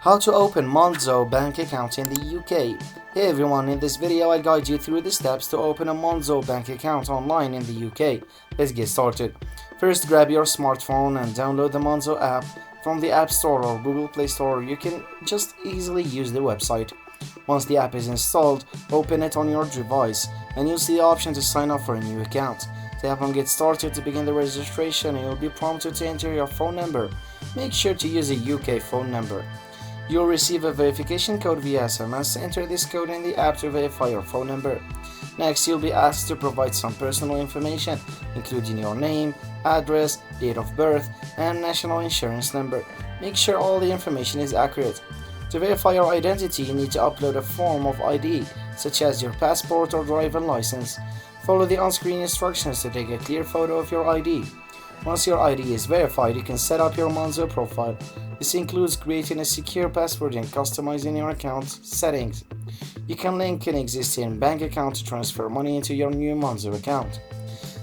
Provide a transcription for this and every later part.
How to open Monzo bank account in the UK. Hey everyone, in this video I guide you through the steps to open a Monzo bank account online in the UK. Let's get started. First, grab your smartphone and download the Monzo app from the App Store or Google Play Store. You can just easily use the website. Once the app is installed, open it on your device and you'll see the option to sign up for a new account. Tap on Get Started to begin the registration and you'll be prompted to enter your phone number. Make sure to use a UK phone number. You'll receive a verification code via SMS. Enter this code in the app to verify your phone number. Next, you'll be asked to provide some personal information, including your name, address, date of birth, and national insurance number. Make sure all the information is accurate. To verify your identity, you need to upload a form of ID, such as your passport or driver license. Follow the on-screen instructions to take a clear photo of your ID. Once your ID is verified, you can set up your Monzo profile. This includes creating a secure password and customizing your account settings. You can link an existing bank account to transfer money into your new Monzo account.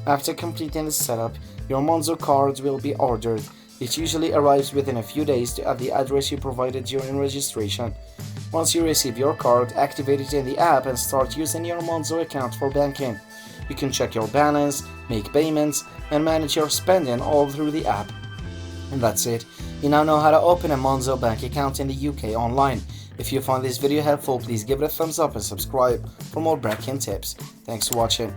After completing the setup, your Monzo card will be ordered. It usually arrives within a few days at the address you provided during registration. Once you receive your card, activate it in the app and start using your Monzo account for banking. You can check your balance, make payments, and manage your spending all through the app. And that's it. You now know how to open a Monzo bank account in the UK online. If you found this video helpful, please give it a thumbs up and subscribe for more banking tips. Thanks for watching.